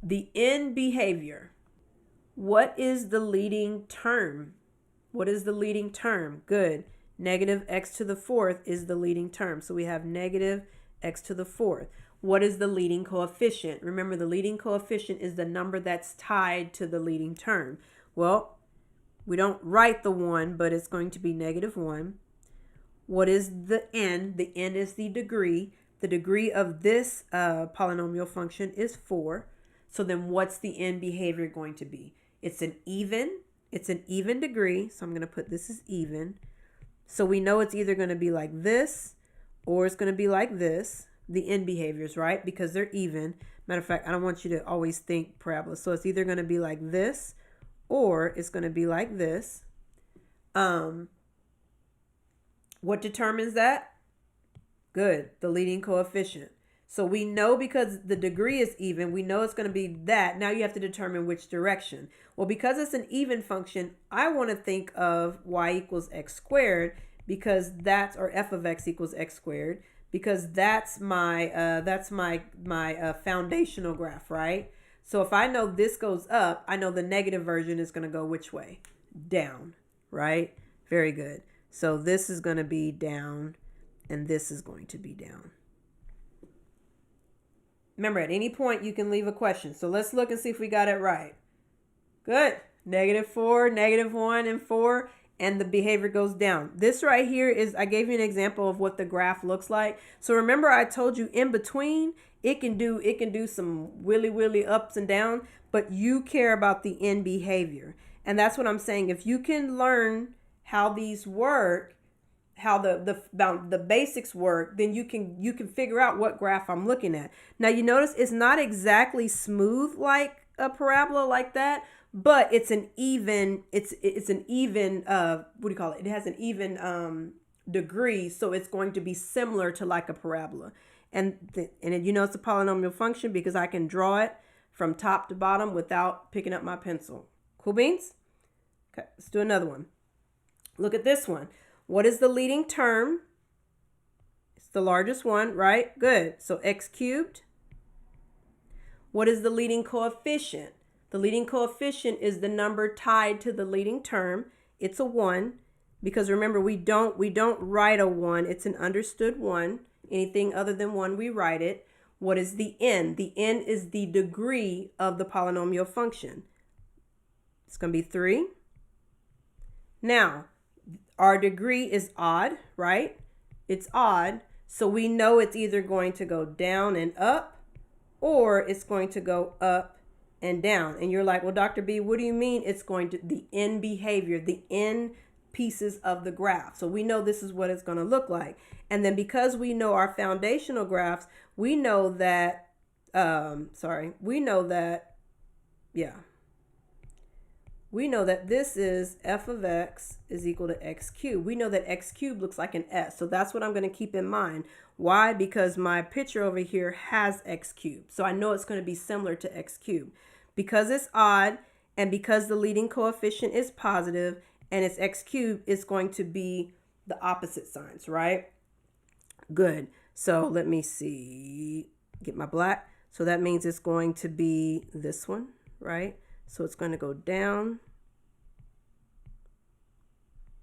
the end behavior. What is the leading term? What is the leading term? Good. Negative x to the fourth is the leading term. So we have negative x to the fourth. What is the leading coefficient? Remember, the leading coefficient is the number that's tied to the leading term. Well, we don't write the 1, but it's going to be negative 1. What is the n? The n is the degree. The degree of this polynomial function is 4. So then what's the end behavior going to be? It's an even degree. So I'm going to put this as even. So we know it's either going to be like this or it's going to be like this. The end behaviors, right? Because they're even. Matter of fact, I don't want you to always think parabola. So it's either going to be like this or it's going to be like this. What determines that? Good. The leading coefficient. So we know because the degree is even, we know it's going to be that. Now you have to determine which direction. Well, because it's an even function, I want to think of y equals x squared because that's, or f of x equals x squared, because that's my foundational graph, right? So if I know this goes up, I know the negative version is going to go which way? Down, right? Very good. So this is going to be down and this is going to be down. Remember, at any point you can leave a question. So let's look and see if we got it right. Good. -4, -1, and 4, and the behavior goes down. This right here is, I gave you an example of what the graph looks like. So remember I told you in between, it can do some willy ups and downs, but you care about the end behavior. And that's what I'm saying. If you can learn how these work, how the basics work, then you can figure out what graph I'm looking at. Now you notice it's not exactly smooth like a parabola like that, but it's an even what do you call it? It has an even degree, so it's going to be similar to like a parabola. And you know it's a polynomial function because I can draw it from top to bottom without picking up my pencil. Cool beans? Okay, let's do another one. Look at this one. What is the leading term? It's the largest one, right? Good. So x cubed. What is the leading coefficient? The leading coefficient is the number tied to the leading term. It's a 1 because remember we don't write a 1. It's an understood 1. Anything other than 1 we write it. What is the n? The n is the degree of the polynomial function. It's going to be 3. Now, our degree is odd, right? It's odd. So we know it's either going to go down and up or it's going to go up and down. And you're like, well, Dr. B, what do you mean it's going to, the end behavior, the end pieces of the graph. So we know this is what it's going to look like. And then because we know our foundational graphs, we know that, we know that this is f of x is equal to x cubed. We know that x cubed looks like an s. So that's what I'm going to keep in mind. Why? Because my picture over here has x cubed. So I know it's going to be similar to x cubed. Because it's odd and because the leading coefficient is positive and it's x cubed, it's going to be the opposite signs, right? Good. So let me see. Get my black. So that means it's going to be this one, right? So it's going to go down.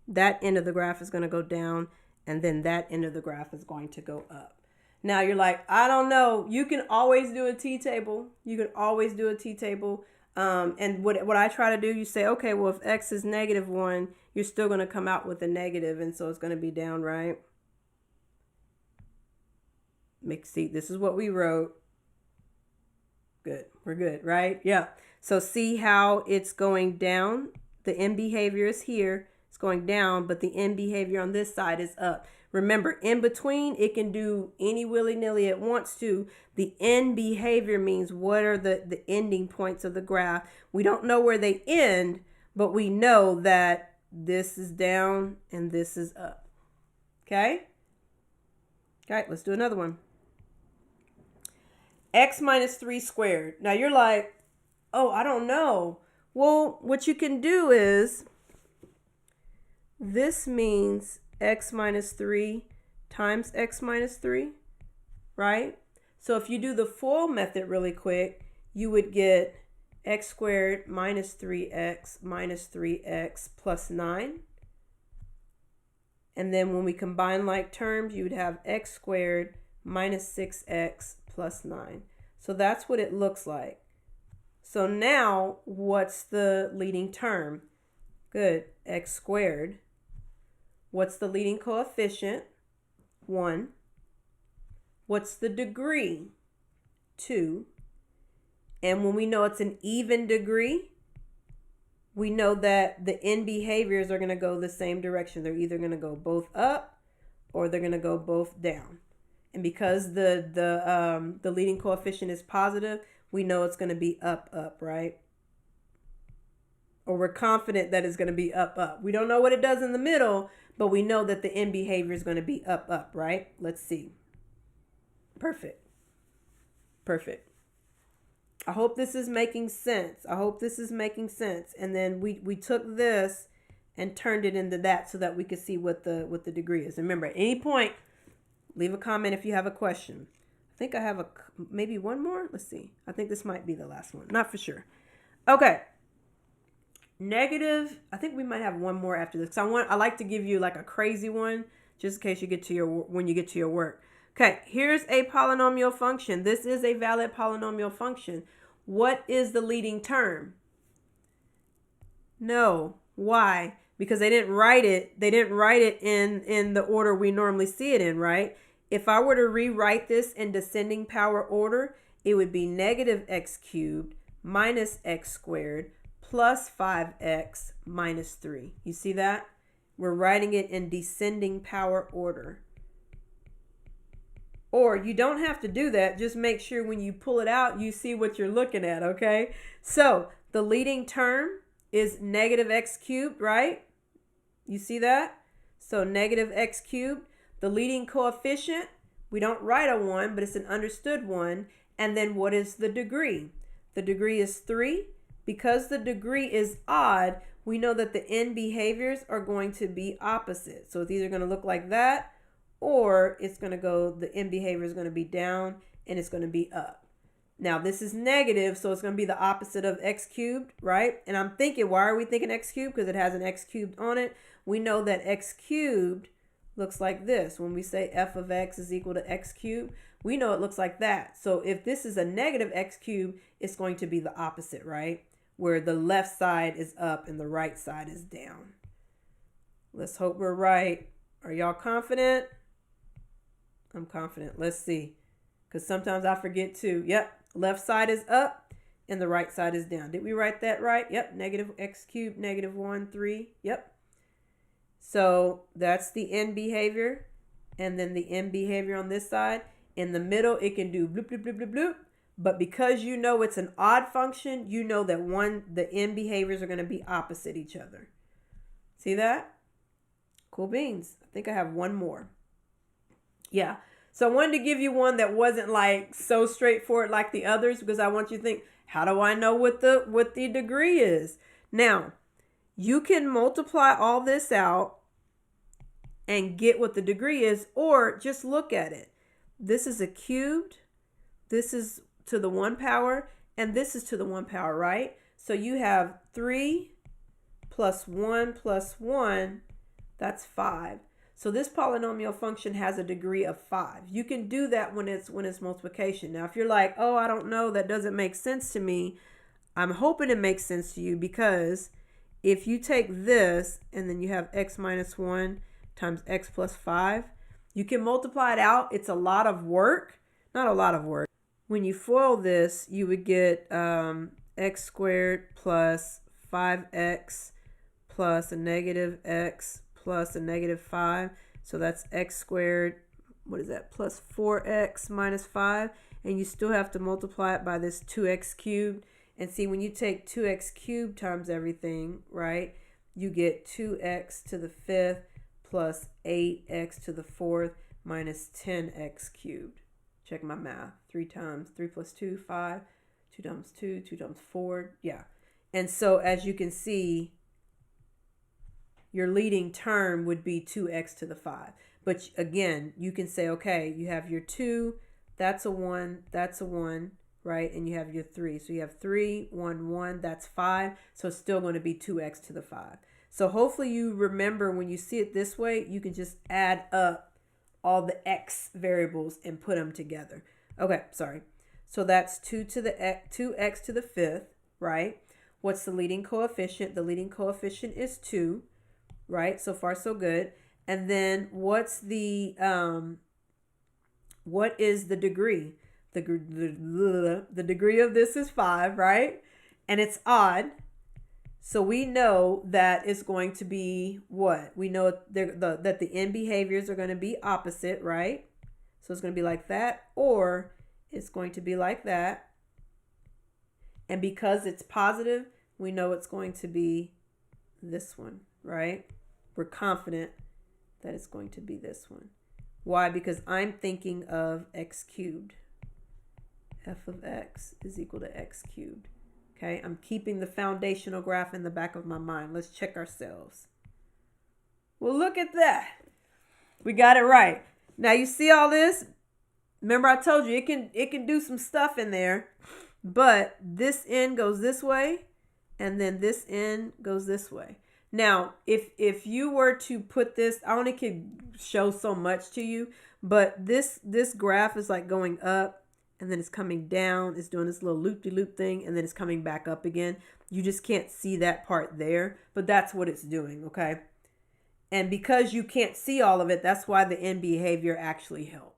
That end of the graph is going to go down, and then that end of the graph is going to go up. Now you're like, I don't know. You can always do a t-table. You can always do a t-table. And what I try to do, you say, okay, well, if x is -1, you're still going to come out with a negative, and so it's going to be down, right? See, this is what we wrote. Good. We're good, right? Yeah. So see how it's going down? The end behavior is here. It's going down, but the end behavior on this side is up. Remember, in between, it can do any willy-nilly it wants to. The end behavior means what are the ending points of the graph. We don't know where they end, but we know that this is down and this is up. Okay? Okay, let's do another one. X minus 3 squared. Now you're like, oh, I don't know. Well, what you can do is, this means x minus 3 times x minus 3, right? So if you do the FOIL method really quick, you would get x squared minus 3x plus 9. And then when we combine like terms, you would have x squared minus 6x plus 9. So that's what it looks like. So now, what's the leading term? Good, x squared. What's the leading coefficient? 1. What's the degree? 2. And when we know it's an even degree, we know that the end behaviors are going to go the same direction. They're either going to go both up or they're going to go both down. And because the leading coefficient is positive, we know it's going to be up, right? Or we're confident that it's going to be up. We don't know what it does in the middle, but we know that the end behavior is going to be up, right? Let's see. Perfect. I hope this is making sense. And then we took this and turned it into that so that we could see what the degree is. Remember, at any point, leave a comment if you have a question. I think I have maybe one more. Let's see. I think this might be the last one. Not for sure. Okay. Negative. I think we might have one more after this. I like to give you like a crazy one just in case you get to when you get to your work. Okay. Here's a polynomial function. This is a valid polynomial function. What is the leading term? No. Why? Because they didn't write it. They didn't write it in the order we normally see it in, right? If I were to rewrite this in descending power order, it would be negative x cubed minus x squared plus 5x minus 3. You see that? We're writing it in descending power order. Or you don't have to do that. Just make sure when you pull it out, you see what you're looking at, okay? So the leading term is negative x cubed, right? You see that? So negative x cubed. The leading coefficient, we don't write a 1, but it's an understood one. And then what is the degree? The degree is 3. Because the degree is odd, we know that the end behaviors are going to be opposite. So it's either going to look like that, or it's going to go, the end behavior is going to be down and it's going to be up. Now this is negative, so it's going to be the opposite of x cubed, right? And I'm thinking, why are we thinking x cubed? Because it has an x cubed on it. We know that x cubed looks like this. When we say f of x is equal to x cubed, we know it looks like that. So if this is a negative x cubed, it's going to be the opposite, right? Where the left side is up and the right side is down. Let's hope we're right. Are y'all confident? I'm confident. Let's see. Because sometimes I forget too. Yep. Left side is up and the right side is down. Did we write that right? Yep. Negative x cubed, negative 1, 3. Yep. So that's the end behavior. And then the end behavior on this side. In the middle, it can do bloop, bloop, bloop, bloop, bloop. But because you know it's an odd function, you know that the end behaviors are going to be opposite each other. See that? Cool beans. I think I have one more. Yeah. So I wanted to give you one that wasn't like so straightforward like the others, because I want you to think, how do I know what the degree is? Now, you can multiply all this out and get what the degree is, or just look at it. This is a cubed. This is to the 1 power, and this is to the 1 power, right? So you have 3 plus 1, that's 5. So this polynomial function has a degree of 5. You can do that when it's multiplication. Now, if you're like, oh, I don't know, that doesn't make sense to me, I'm hoping it makes sense to you, because if you take this and then you have x minus 1 times x plus 5, you can multiply it out. It's a lot of work. Not a lot of work. When you FOIL this, you would get x squared plus 5x plus a negative x plus a negative 5. So that's x squared, what is that, plus 4x minus 5. And you still have to multiply it by this 2x cubed. And see, when you take 2x cubed times everything, right, you get 2x to the 5th plus 8x to the 4th minus 10x cubed. Check my math. 3 times 3 plus 2, 5. 2 times 2, 2 times 4. Yeah. And so as you can see, your leading term would be 2x to the 5. But again, you can say, okay, you have your 2, that's a 1, right? And you have your 3. So you have 3, 1, 1, that's 5. So it's still going to be 2x to the 5. So hopefully you remember when you see it this way, you can just add up all the x variables and put them together. Okay, sorry. So that's 2x to the 5th, right? What's the leading coefficient? The leading coefficient is 2, right? So far so good. And then what's the what is the degree? The degree of this is 5, right? And it's odd. So we know that it's going to be what? We know that the end behaviors are going to be opposite, right? So it's going to be like that, or it's going to be like that. And because it's positive, we know it's going to be this one, right? We're confident that it's going to be this one. Why? Because I'm thinking of x cubed. F of x is equal to x cubed. Okay, I'm keeping the foundational graph in the back of my mind. Let's check ourselves. Well, look at that. We got it right. Now you see all this? Remember I told you it can do some stuff in there, but this end goes this way and then this end goes this way. Now, if you were to put this, I only could show so much to you, but this graph is like going up and then it's coming down. It's doing this little loop-de-loop thing, and then it's coming back up again. You just can't see that part there, but that's what it's doing, okay? And because you can't see all of it, that's why the end behavior actually helps.